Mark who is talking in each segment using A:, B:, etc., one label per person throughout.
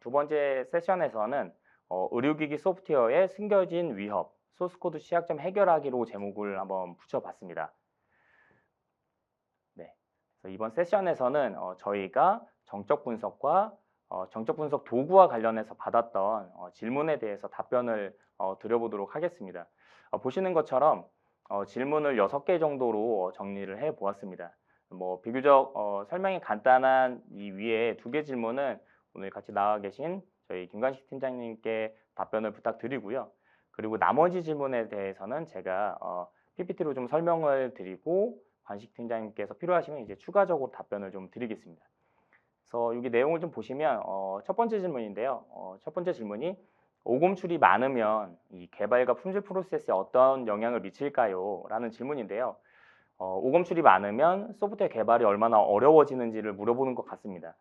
A: 두 번째 세션에서는 의료기기 소프트웨어의 숨겨진 위협, 소스코드 취약점 해결하기로 제목을 한번 붙여봤습니다. 네. 그래서 이번 세션에서는 저희가 정적 분석과 정적 분석 도구와 관련해서 받았던 질문에 대해서 답변을 드려보도록 하겠습니다. 보시는 것처럼 질문을 6개 정도로 정리를 해 보았습니다. 뭐 비교적 설명이 간단한 이 위에 2개 질문은 오늘 같이 나와 계신 저희 김관식 팀장님께 답변을 부탁드리고요. 그리고 나머지 질문에 대해서는 제가 PPT로 좀 설명을 드리고 관식 팀장님께서 필요하시면 이제 추가적으로 답변을 좀 드리겠습니다. 그래서 여기 내용을 좀 보시면 첫 번째 질문인데요. 첫 번째 질문이 오검출이 많으면 이 개발과 품질 프로세스에 어떤 영향을 미칠까요? 라는 질문인데요. 오검출이 많으면 소프트웨어 개발이 얼마나 어려워지는지를 물어보는 것 같습니다.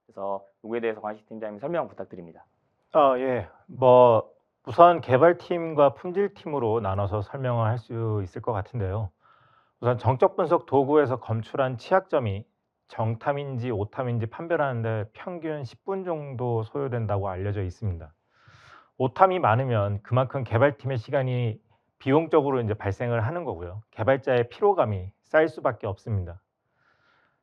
A: 그래서 이거에 대해서 관식 팀장님 설명 부탁드립니다.
B: 예. 우선 개발팀과 품질팀으로 나눠서 설명을 할 수 있을 것 같은데요. 우선 정적 분석 도구에서 검출한 취약점이 정탐인지 오탐인지 판별하는 데 평균 10분 정도 소요된다고 알려져 있습니다. 오탐이 많으면 그만큼 개발팀의 시간이 비용적으로 이제 발생을 하는 거고요. 개발자의 피로감이 쌓일 수밖에 없습니다.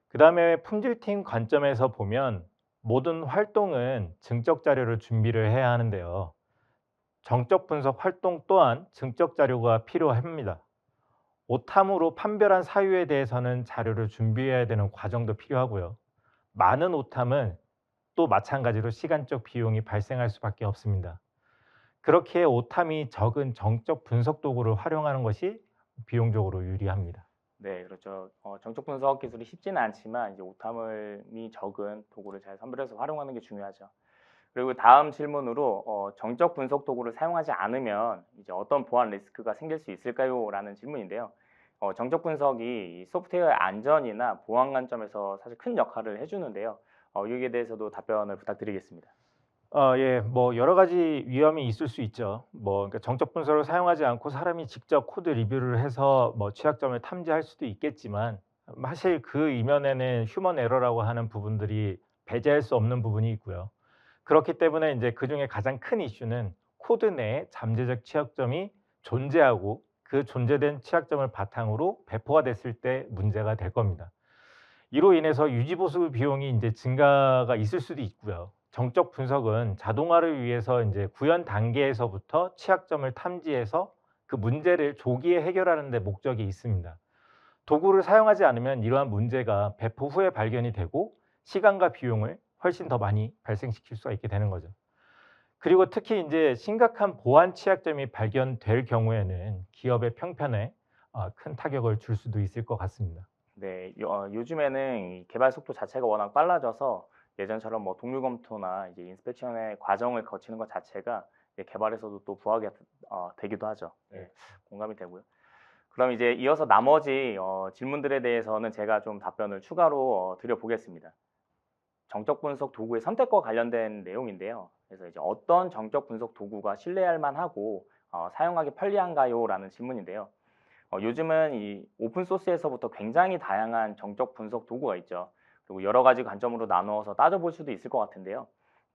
B: 그다음에 품질팀 관점에서 보면 모든 활동은 증적 자료를 준비를 해야 하는데요. 정적 분석 활동 또한 증적 자료가 필요합니다. 오탐으로 판별한 사유에 대해서는 자료를 준비해야 되는 과정도 필요하고요. 많은 오탐은 또 마찬가지로 시간적 비용이 발생할 수밖에 없습니다. 그렇게 오탐이 적은 정적 분석 도구를 활용하는 것이 비용적으로 유리합니다.
A: 네, 그렇죠. 정적 분석 기술이 쉽지는 않지만 이제 오탐이 적은 도구를 잘 선별해서 활용하는 게 중요하죠. 그리고 다음 질문으로 정적 분석 도구를 사용하지 않으면 이제 어떤 보안 리스크가 생길 수 있을까요? 라는 질문인데요. 정적 분석이 이 소프트웨어의 안전이나 보안 관점에서 사실 큰 역할을 해주는데요. 여기에 대해서도 답변을 부탁드리겠습니다.
B: 예. 여러 가지 위험이 있을 수 있죠. 그러니까 정적 분석을 사용하지 않고 사람이 직접 코드 리뷰를 해서 취약점을 탐지할 수도 있겠지만 사실 그 이면에는 휴먼 에러라고 하는 부분들이 배제할 수 없는 부분이 있고요. 그렇기 때문에 인제 그중에 가장 큰 이슈는 코드 내에 잠재적 취약점이 존재하고 그 존재된 취약점을 바탕으로 배포가 됐을 때 문제가 될 겁니다. 이로 인해서 유지 보수 비용이 인제 증가가 있을 수도 있고요. 정적 분석은 자동화를 위해서 인제 구현 단계에서부터 취약점을 탐지해서 그 문제를 조기에 해결하는 데 목적이 있습니다. 도구를 사용하지 않으면 이러한 문제가 배포 후에 발견이 되고 시간과 비용을 훨씬 더 많이 발생시킬 수가 있게 되는 거죠. 그리고 특히 인제 심각한 보안 취약점이 발견될 경우에는 기업의 평판에 큰 타격을 줄 수도 있을 것 같습니다.
A: 네, 요즘에는 이 개발 속도 자체가 워낙 빨라져서 예전처럼 뭐 동료 검토나 이제 인스펙션의 과정을 거치는 것 자체가 이제 개발에서도 또 부하게 되기도 하죠. 예,
B: 네.
A: 공감이 되고요. 그럼 이제 이어서 나머지 질문들에 대해서는 제가 좀 답변을 추가로 드려보겠습니다. 정적 분석 도구의 선택과 관련된 내용인데요. 그래서 이제 어떤 정적 분석 도구가 신뢰할 만하고 사용하기 편리한가요? 라는 질문인데요. 요즘은 이 오픈 소스에서부터 굉장히 다양한 정적 분석 도구가 있죠. 그리고 여러 가지 관점으로 나누어서 따져볼 수도 있을 것 같은데요.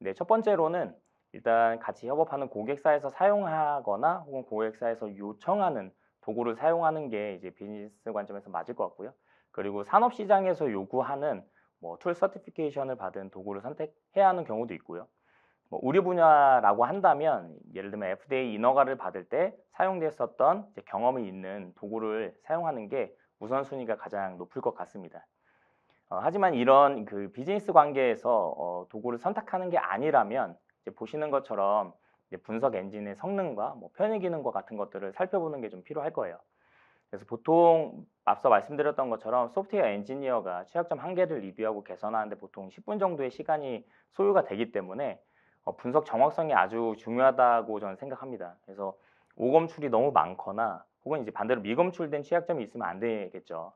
A: 네, 첫 번째로는 일단 같이 협업하는 고객사에서 사용하거나 혹은 고객사에서 요청하는 도구를 사용하는 게 이제 비즈니스 관점에서 맞을 것 같고요. 그리고 산업 시장에서 요구하는 뭐 툴 서티피케이션을 받은 도구를 선택해야 하는 경우도 있고요. 뭐 의료 분야라고 한다면 예를 들면 FDA 인허가를 받을 때 사용됐었던 이제 경험이 있는 도구를 사용하는 게 우선순위가 가장 높을 것 같습니다. 하지만 이런 그 비즈니스 관계에서 도구를 선택하는 게 아니라면 이제 보시는 것처럼 이제 분석 엔진의 성능과 뭐 편의 기능과 같은 것들을 살펴보는 게 좀 필요할 거예요. 그래서 보통 앞서 말씀드렸던 것처럼 소프트웨어 엔지니어가 취약점 한 개를 리뷰하고 개선하는데 보통 10분 정도의 시간이 소요가 되기 때문에 분석 정확성이 아주 중요하다고 저는 생각합니다. 그래서 오검출이 너무 많거나 혹은 이제 반대로 미검출된 취약점이 있으면 안 되겠죠.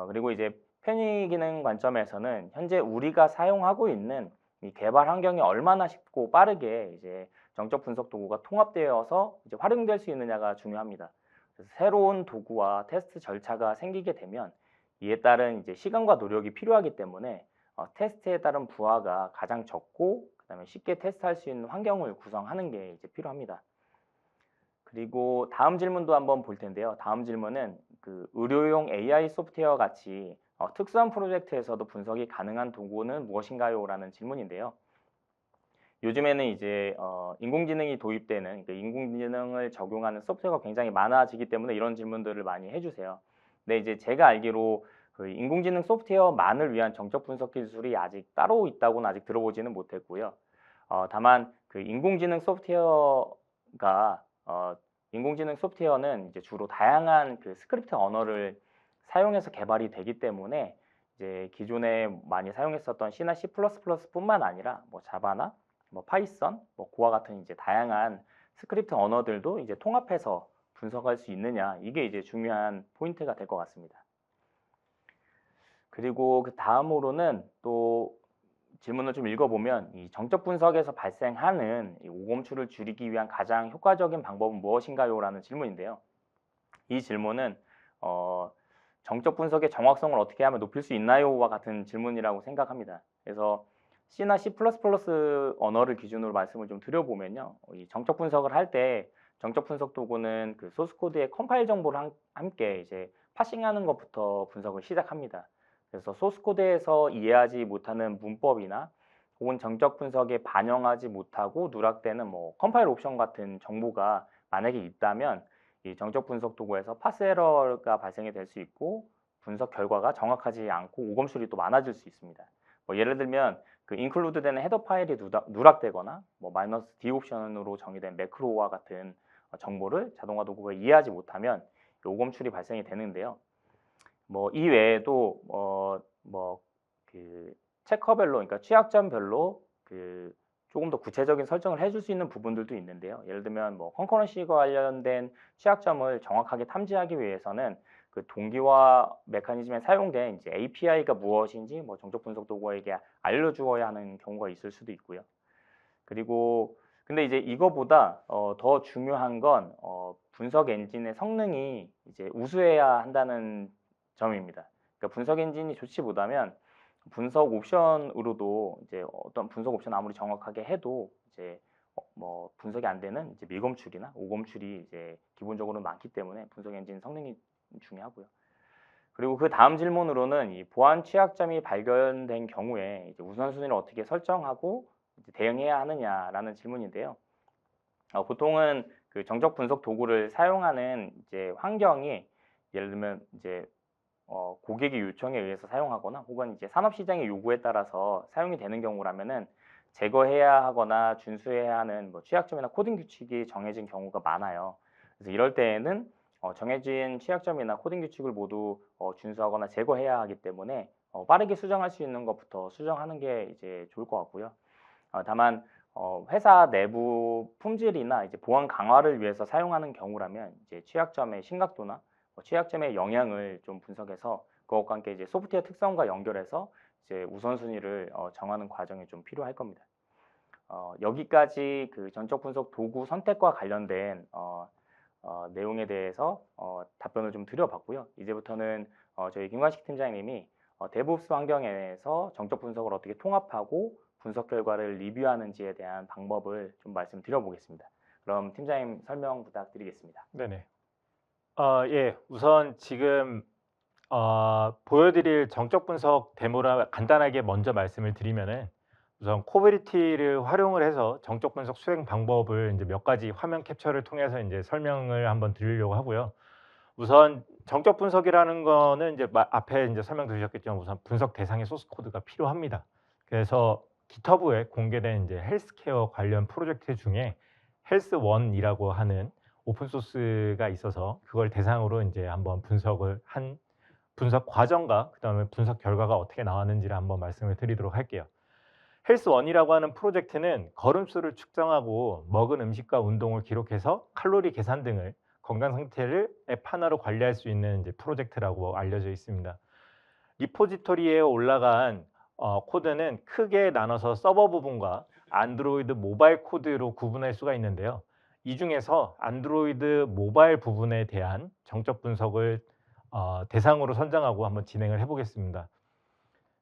A: 그리고 이제 편의 기능 관점에서는 현재 우리가 사용하고 있는 이 개발 환경이 얼마나 쉽고 빠르게 이제 정적 분석 도구가 통합되어서 이제 활용될 수 있느냐가 중요합니다. 그래서 새로운 도구와 테스트 절차가 생기게 되면 이에 따른 이제 시간과 노력이 필요하기 때문에 테스트에 따른 부하가 가장 적고 그다음에 쉽게 테스트할 수 있는 환경을 구성하는 게 이제 필요합니다. 그리고 다음 질문도 한번 볼 텐데요. 다음 질문은 그 의료용 AI 소프트웨어 같이 특수한 프로젝트에서도 분석이 가능한 도구는 무엇인가요? 라는 질문인데요. 요즘에는 이제 인공지능이 도입되는 그 인공지능을 적용하는 소프트웨어가 굉장히 많아지기 때문에 이런 질문들을 많이 해주세요. 근데 이제 제가 알기로 그 인공지능 소프트웨어만을 위한 정적 분석 기술이 아직 따로 있다고는 아직 들어보지는 못했고요. 다만 그 인공지능 소프트웨어는 이제 주로 다양한 그 스크립트 언어를 사용해서 개발이 되기 때문에 이제 기존에 많이 사용했었던 C나 C++뿐만 아니라 뭐 자바나 뭐 파이썬, 뭐 고와 같은 이제 다양한 스크립트 언어들도 이제 통합해서 분석할 수 있느냐, 이게 이제 중요한 포인트가 될 것 같습니다. 그리고 그 다음으로는 또 질문을 좀 읽어보면 이 정적 분석에서 발생하는 이 오검출을 줄이기 위한 가장 효과적인 방법은 무엇인가요? 라는 질문인데요. 이 질문은 정적 분석의 정확성을 어떻게 하면 높일 수 있나요?와 같은 질문이라고 생각합니다. 그래서 C나 C++ 언어를 기준으로 말씀을 좀 드려보면요. 이 정적 분석을 할 때 정적 분석 도구는 그 소스 코드의 컴파일 정보를 함께 이제 파싱하는 것부터 분석을 시작합니다. 그래서 소스 코드에서 이해하지 못하는 문법이나 혹은 정적 분석에 반영하지 못하고 누락되는 뭐 컴파일 옵션 같은 정보가 만약에 있다면 이 정적 분석 도구에서 파스 에러가 발생이 될 수 있고 분석 결과가 정확하지 않고 오검술이 또 많아질 수 있습니다. 뭐 예를 들면 그 인클루드 되는 헤더 파일이 누락되거나 뭐 -d 옵션으로 정의된 매크로와 같은 정보를 자동화 도구가 이해하지 못하면 오검출이 발생이 되는데요. 뭐 이 외에도 그 체커별로, 그러니까 취약점별로 그 조금 더 구체적인 설정을 해줄 수 있는 부분들도 있는데요. 예를 들면 뭐 컨커런시와 관련된 취약점을 정확하게 탐지하기 위해서는 그 동기화 메커니즘에 사용된 이제 API가 무엇인지 뭐 정적 분석 도구에게 알려주어야 하는 경우가 있을 수도 있고요. 그리고 근데 이제 이거보다 더 중요한 건 분석 엔진의 성능이 이제 우수해야 한다는 점입니다. 그러니까 분석 엔진이 좋지 못하면 분석 옵션으로도 이제 어떤 분석 옵션 아무리 정확하게 해도 이제 뭐 분석이 안 되는 이제 밀검출이나 오검출이 이제 기본적으로 많기 때문에 분석 엔진 성능이 중요하고요. 그리고 그 다음 질문으로는 이 보안 취약점이 발견된 경우에 이제 우선순위를 어떻게 설정하고 이제 대응해야 하느냐라는 질문인데요. 보통은 그 정적 분석 도구를 사용하는 이제 환경이 예를 들면 이제 고객의 요청에 의해서 사용하거나 혹은 이제 산업 시장의 요구에 따라서 사용이 되는 경우라면은 제거해야 하거나 준수해야 하는 뭐 취약점이나 코딩 규칙이 정해진 경우가 많아요. 그래서 이럴 때에는 정해진 취약점이나 코딩 규칙을 모두 준수하거나 제거해야 하기 때문에 빠르게 수정할 수 있는 것부터 수정하는 게 이제 좋을 것 같고요. 다만 회사 내부 품질이나 이제 보안 강화를 위해서 사용하는 경우라면 이제 취약점의 심각도나 취약점의 영향을 좀 분석해서 그것과 함께 이제 소프트웨어 특성과 연결해서 이제 우선순위를 정하는 과정이 좀 필요할 겁니다. 여기까지 그 전적 분석 도구 선택과 관련된 내용에 대해서 답변을 좀 드려봤고요. 이제부터는 저희 김관식 팀장님이 데브옵스 환경에서 정적 분석을 어떻게 통합하고 분석 결과를 리뷰하는지에 대한 방법을 좀 말씀드려보겠습니다. 그럼 팀장님 설명 부탁드리겠습니다.
B: 네네. 예, 우선 지금 보여드릴 정적 분석 데모를 간단하게 먼저 말씀을 드리면은 우선 코베리티를 활용을 해서 정적 분석 수행 방법을 이제 몇 가지 화면 캡처를 통해서 이제 설명을 한번 드리려고 하고요. 우선 정적 분석이라는 거는 이제 앞에 이제 설명 드리셨겠지만 우선 분석 대상의 소스 코드가 필요합니다. 그래서 GitHub에 공개된 이제 헬스케어 관련 프로젝트 중에 헬스원이라고 하는 오픈 소스가 있어서 그걸 대상으로 이제 한번 분석을 한 분석 과정과 그다음에 분석 결과가 어떻게 나왔는지를 한번 말씀을 드리도록 할게요. 헬스원이라고 하는 프로젝트는 걸음수를 측정하고 먹은 음식과 운동을 기록해서 칼로리 계산 등을 건강 상태를 앱 하나로 관리할 수 있는 이제 프로젝트라고 알려져 있습니다. 리포지토리에 올라간 코드는 크게 나눠서 서버 부분과 안드로이드 모바일 코드로 구분할 수가 있는데요. 이 중에서 안드로이드 모바일 부분에 대한 정적 분석을 대상으로 선정하고 한번 진행을 해보겠습니다.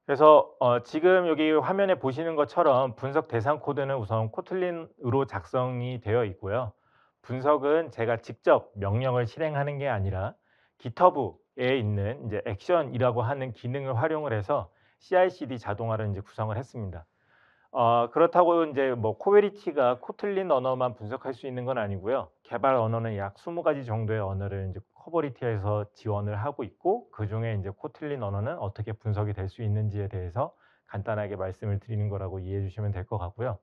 B: 그래서 지금 여기 화면에 보시는 것처럼 분석 대상 코드는 우선 코틀린으로 작성이 되어 있고요. 분석은 제가 직접 명령을 실행하는 게 아니라 GitHub에 있는 이제 액션이라고 하는 기능을 활용을 해서 CI/CD 자동화를 이제 구성을 했습니다. 그렇다고 이제 뭐 코베리티가 코틀린 언어만 분석할 수 있는 건 아니고요. 개발 언어는 약 20 가지 정도의 언어를 이제 코버리티에서 지원을 하고 있고, 그중에 이제 코틀린 언어는 어떻게 분석이 될 수 있는지에 대해서 간단하게 말씀을 드리는 거라고 이해해 주시면 될 것 같고요.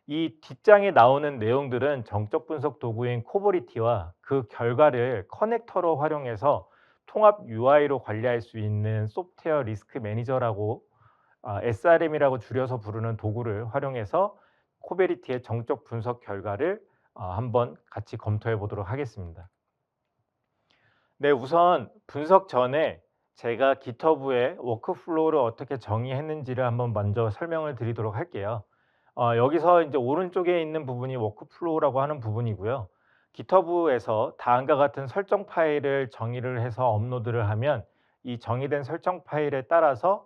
B: 이 뒷장에 나오는 내용들은 정적 분석 도구인 코버리티와 그 결과를 커넥터로 활용해서 통합 UI로 관리할 수 있는 소프트웨어 리스크 매니저라고, SRM이라고 줄여서 부르는 도구를 활용해서 코베리티의 정적 분석 결과를 한번 같이 검토해 보도록 하겠습니다. 네, 우선 분석 전에 제가 GitHub에 워크플로우를 어떻게 정의했는지를 한번 먼저 설명을 드리도록 할게요. 여기서 이제 오른쪽에 있는 부분이 워크플로우라고 하는 부분이고요. GitHub에서 다음과 같은 설정 파일을 정의를 해서 업로드를 하면 이 정의된 설정 파일에 따라서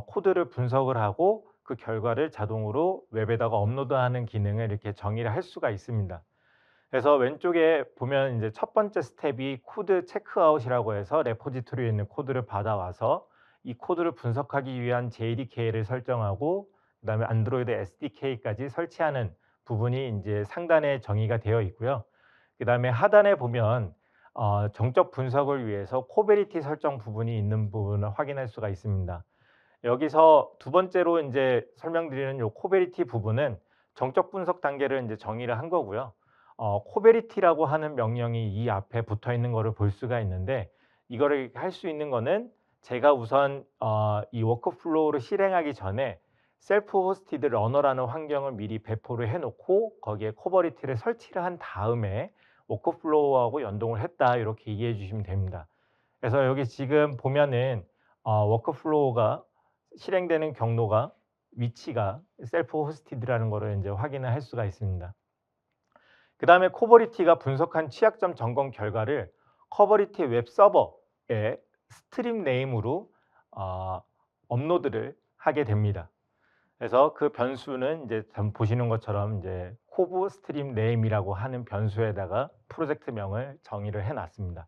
B: 코드를 분석을 하고 그 결과를 자동으로 웹에다가 업로드하는 기능을 이렇게 정의를 할 수가 있습니다. 그래서 왼쪽에 보면 이제 첫 번째 스텝이 코드 체크아웃이라고 해서 레포지토리에 있는 코드를 받아와서 이 코드를 분석하기 위한 JDK를 설정하고, 그다음에 안드로이드 SDK까지 설치하는 부분이 이제 상단에 정의가 되어 있고요. 그다음에 하단에 보면 정적 분석을 위해서 코베리티 설정 부분이 있는 부분을 확인할 수가 있습니다. 여기서 두 번째로 이제 설명드리는 요 코베리티 부분은 정적 분석 단계를 이제 정의를 한 거고요. 코베리티라고 하는 명령이 이 앞에 붙어 있는 거를 볼 수가 있는데, 이거를 할 수 있는 거는 제가 우선 이 워크플로우를 실행하기 전에 셀프 호스티드 러너라는 환경을 미리 배포를 해 놓고 거기에 코버리티를 설치를 한 다음에 워크플로우하고 연동을 했다, 이렇게 이해해 주시면 됩니다. 그래서 여기 지금 보면은 워크플로우가 실행되는 경로가, 위치가 셀프 호스티드라는 거를 이제 확인을 할 수가 있습니다. 그다음에 코버리티가 분석한 취약점 점검 결과를 커버리티 웹 서버에 스트림 네임으로 업로드를 하게 됩니다. 그래서 그 변수는 이제 보시는 것처럼 이제 코브 스트림 네임이라고 하는 변수에다가 프로젝트명을 정의를 해 놨습니다.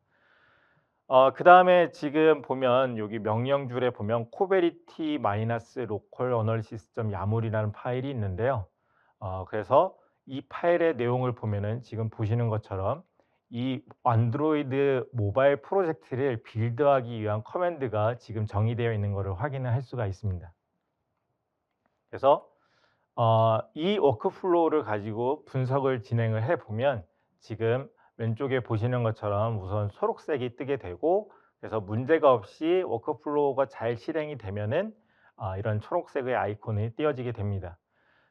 B: 그다음에 지금 보면 여기 명령줄에 보면 코베리티 마이너스 로컬 어널시스 야물이라는 파일이 있는데요. 그래서 이 파일의 내용을 보면은 지금 보시는 것처럼 이 안드로이드 모바일 프로젝트를 빌드하기 위한 커맨드가 지금 정의되어 있는 것을 확인을 할 수가 있습니다. 그래서 이 워크플로우를 가지고 분석을 진행을 해 보면 지금 왼쪽에 보시는 것처럼 우선 초록색이 뜨게 되고, 그래서 문제가 없이 워크플로우가 잘 실행이 되면은 이런 초록색의 아이콘이 띄어지게 됩니다.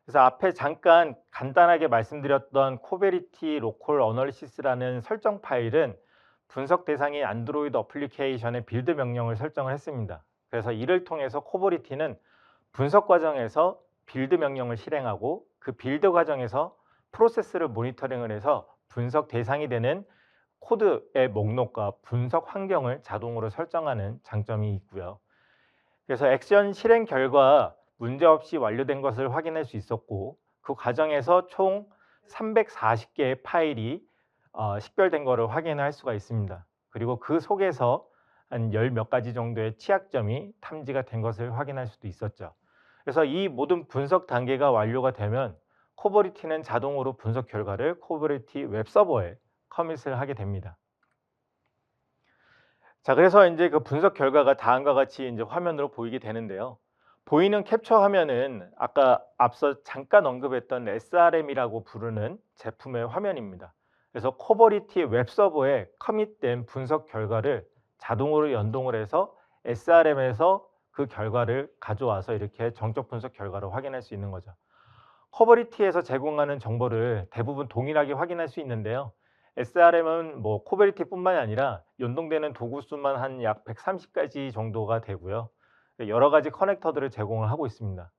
B: 그래서 앞에 잠깐 간단하게 말씀드렸던 코베리티 로컬 어널리시스라는 설정 파일은 분석 대상인 안드로이드 어플리케이션의 빌드 명령을 설정을 했습니다. 그래서 이를 통해서 코버리티는 분석 과정에서 빌드 명령을 실행하고 그 빌드 과정에서 프로세스를 모니터링을 해서 분석 대상이 되는 코드의 목록과 분석 환경을 자동으로 설정하는 장점이 있고요. 그래서 액션 실행 결과 문제없이 완료된 것을 확인할 수 있었고, 그 과정에서 총 340개의 파일이 식별된 것을 확인할 수가 있습니다. 그리고 그 속에서 한 열 몇 가지 정도의 취약점이 탐지가 된 것을 확인할 수도 있었죠. 그래서 이 모든 분석 단계가 완료가 되면 코버리티는 자동으로 분석 결과를 코버리티 웹 서버에 커밋을 하게 됩니다. 자, 그래서 이제 그 분석 결과가 다음과 같이 이제 화면으로 보이게 되는데요. 보이는 캡처 화면은 아까 앞서 잠깐 언급했던 SRM이라고 부르는 제품의 화면입니다. 그래서 코버리티 웹 서버에 커밋된 분석 결과를 자동으로 연동을 해서 SRM에서 그 결과를 가져와서 이렇게 정적 분석 결과를 확인할 수 있는 거죠. 커버리티에서 제공하는 정보를 대부분 동일하게 확인할 수 있는데요. SRM은 뭐 코베리티뿐만이 아니라 연동되는 도구 수만 한 약 130가지 정도가 되고요. 여러 가지 커넥터들을 제공을 하고 있습니다.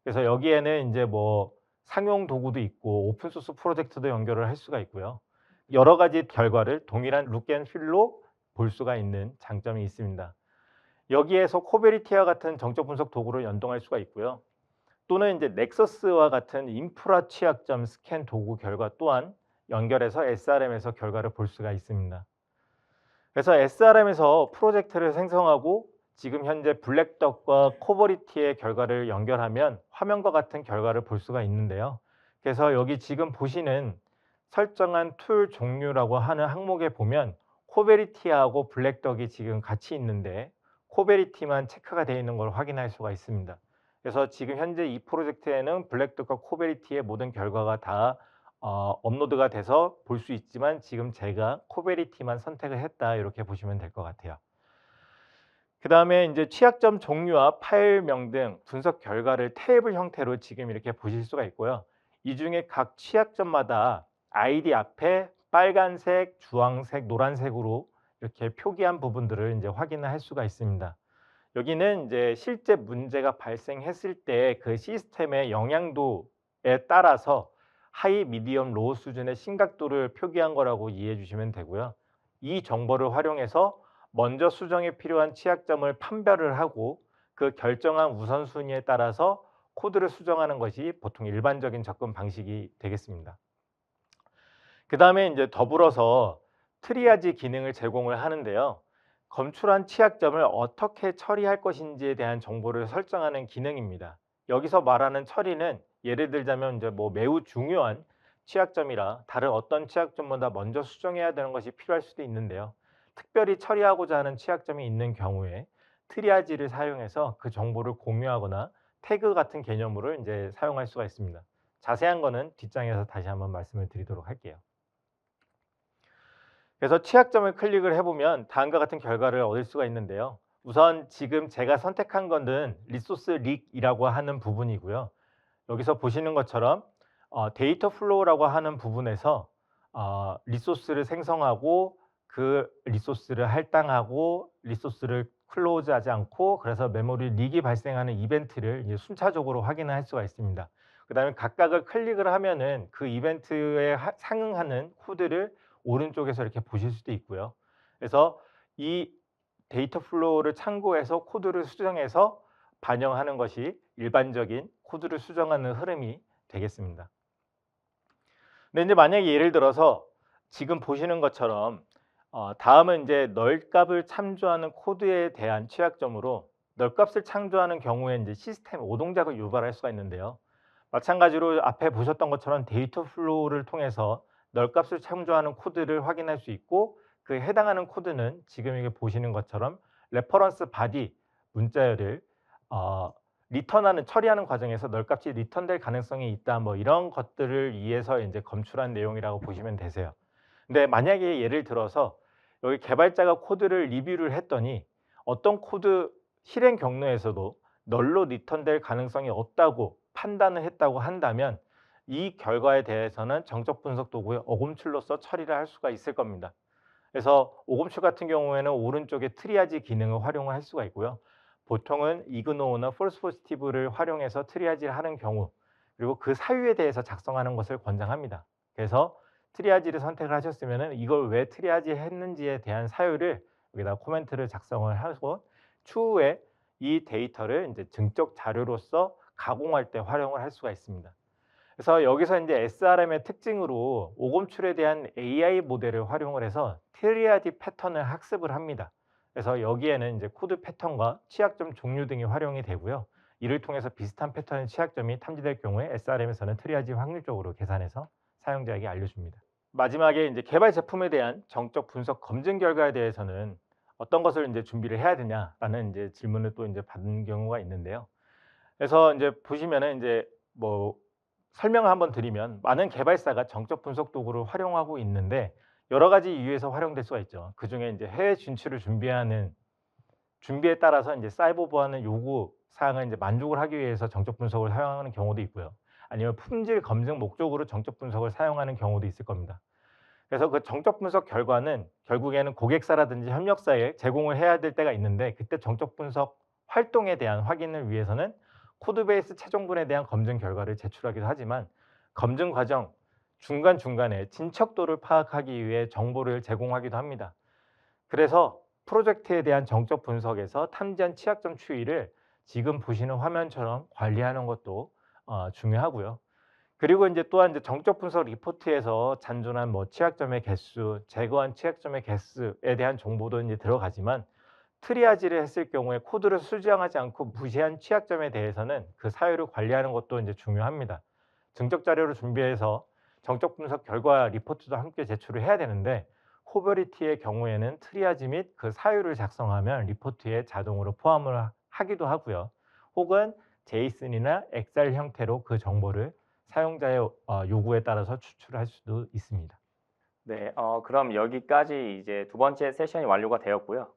B: 그래서 여기에는 이제 뭐 상용 도구도 있고 오픈 소스 프로젝트도 연결을 할 수가 있고요. 여러 가지 결과를 동일한 룩 앤 필로 볼 수가 있는 장점이 있습니다. 여기에서 코베리티와 같은 정적 분석 도구를 연동할 수가 있고요. 또는 이제 넥서스와 같은 인프라 취약점 스캔 도구 결과 또한 연결해서 SRM에서 결과를 볼 수가 있습니다. 그래서 SRM에서 프로젝트를 생성하고 지금 현재 블랙덕과 코버리티의 결과를 연결하면 화면과 같은 결과를 볼 수가 있는데요. 그래서 여기 지금 보시는 설정한 툴 종류라고 하는 항목에 보면 코베리티하고 블랙덕이 지금 같이 있는데 코베리티만 체크가 되어 있는 걸 확인할 수가 있습니다. 그래서 지금 현재 이 프로젝트에는 블랙덕과 코베리티의 모든 결과가 다 업로드가 돼서 볼 수 있지만 지금 제가 코베리티만 선택을 했다 이렇게 보시면 될 것 같아요. 그 다음에 이제 취약점 종류와 파일명 등 분석 결과를 테이블 형태로 지금 이렇게 보실 수가 있고요. 이 중에 각 취약점마다 아이디 앞에 빨간색, 주황색, 노란색으로 이렇게 표기한 부분들을 이제 확인을 할 수가 있습니다. 여기는 이제 실제 문제가 발생했을 때 그 시스템의 영향도에 따라서 하이, 미디엄, 로우 수준의 심각도를 표기한 거라고 이해해 주시면 되고요. 이 정보를 활용해서 먼저 수정에 필요한 취약점을 판별을 하고 그 결정한 우선순위에 따라서 코드를 수정하는 것이 보통 일반적인 접근 방식이 되겠습니다. 그 다음에 이제 더불어서 트리아지 기능을 제공을 하는데요. 검출한 취약점을 어떻게 처리할 것인지에 대한 정보를 설정하는 기능입니다. 여기서 말하는 처리는 예를 들자면 이제 뭐 매우 중요한 취약점이라 다른 어떤 취약점보다 먼저 수정해야 되는 것이 필요할 수도 있는데요. 특별히 처리하고자 하는 취약점이 있는 경우에 트리아지를 사용해서 그 정보를 공유하거나 태그 같은 개념으로 이제 사용할 수가 있습니다. 자세한 거는 뒷장에서 다시 한번 말씀을 드리도록 할게요. 그래서 취약점을 클릭을 해보면 다음과 같은 결과를 얻을 수가 있는데요. 우선 지금 제가 선택한 것은 리소스 릭이라고 하는 부분이고요. 여기서 보시는 것처럼 데이터 플로우라고 하는 부분에서 리소스를 생성하고 그 리소스를 할당하고 리소스를 클로즈하지 않고 그래서 메모리 릭이 발생하는 이벤트를 이제 순차적으로 확인할 수가 있습니다. 그 다음에 각각을 클릭을 하면은 그 이벤트에 상응하는 코드를 오른쪽에서 이렇게 보실 수도 있고요. 그래서 이 데이터 플로우를 참고해서 코드를 수정해서 반영하는 것이 일반적인 코드를 수정하는 흐름이 되겠습니다. 근데 이제 만약에 예를 들어서 지금 보시는 것처럼 다음은 이제 널값을 참조하는 코드에 대한 취약점으로 널값을 참조하는 경우에 이제 시스템 오동작을 유발할 수가 있는데요. 마찬가지로 앞에 보셨던 것처럼 데이터 플로우를 통해서 널값을 참조하는 코드를 확인할 수 있고 그 해당하는 코드는 지금 이게 보시는 것처럼 레퍼런스 바디 문자열을 리턴하는 처리하는 과정에서 널값이 리턴될 가능성이 있다 뭐 이런 것들을 위해서 이제 검출한 내용이라고 보시면 되세요. 근데 만약에 예를 들어서 여기 개발자가 코드를 리뷰를 했더니 어떤 코드 실행 경로에서도 널로 리턴될 가능성이 없다고 판단을 했다고 한다면 이 결과에 대해서는 정적 분석 도구의 오검출로서 처리를 할 수가 있을 겁니다. 그래서 오검출 같은 경우에는 오른쪽에 트리아지 기능을 활용을 할 수가 있고요. 보통은 이그노우나 폴스 포지티브를 활용해서 트리아지를 하는 경우 그리고 그 사유에 대해서 작성하는 것을 권장합니다. 그래서 트리아지를 선택을 하셨으면 이걸 왜 트리아지 했는지에 대한 사유를 여기다 코멘트를 작성을 하고 추후에 이 데이터를 이제 증적 자료로서 가공할 때 활용을 할 수가 있습니다. 그래서 여기서 이제 SRM의 특징으로 오검출에 대한 AI 모델을 활용을 해서 트리아지 패턴을 학습을 합니다. 그래서 여기에는 이제 코드 패턴과 취약점 종류 등이 활용이 되고요. 이를 통해서 비슷한 패턴의 취약점이 탐지될 경우에 SRM에서는 트리아지 확률적으로 계산해서 사용자에게 알려줍니다. 마지막에 이제 개발 제품에 대한 정적 분석 검증 결과에 대해서는 어떤 것을 이제 준비를 해야 되냐라는 이제 질문을 또 이제 받는 경우가 있는데요. 그래서 이제 보시면은 이제 뭐 설명을 한번 드리면 많은 개발사가 정적 분석 도구를 활용하고 있는데 여러 가지 이유에서 활용될 수가 있죠. 그중에 이제 해외 진출을 준비하는 준비에 따라서 이제 사이버 보안의 요구 사항을 이제 만족을 하기 위해서 정적 분석을 사용하는 경우도 있고요. 아니면 품질 검증 목적으로 정적 분석을 사용하는 경우도 있을 겁니다. 그래서 그 정적 분석 결과는 결국에는 고객사라든지 협력사에 제공을 해야 될 때가 있는데 그때 정적 분석 활동에 대한 확인을 위해서는 코드베이스 최종본에 대한 검증 결과를 제출하기도 하지만 검증 과정 중간중간에 진척도를 파악하기 위해 정보를 제공하기도 합니다. 그래서 프로젝트에 대한 정적 분석에서 탐지한 취약점 추이를 지금 보시는 화면처럼 관리하는 것도 중요하고요. 그리고 이제 또한 이제 정적 분석 리포트에서 잔존한 뭐 취약점의 개수, 제거한 취약점의 개수에 대한 정보도 이제 들어가지만 트리아지를 했을 경우에 코드를 수정하지 않고 무시한 취약점에 대해서는 그 사유를 관리하는 것도 이제 중요합니다. 증적 자료를 준비해서 정적 분석 결과 리포트도 함께 제출을 해야 되는데 코버리티의 경우에는 트리아지 및 그 사유를 작성하면 리포트에 자동으로 포함을 하기도 하고요. 혹은 제이슨이나 엑셀 형태로 그 정보를 사용자의 요구에 따라서 추출할 수도 있습니다.
A: 네, 그럼 여기까지 이제 두 번째 세션이 완료가 되었고요.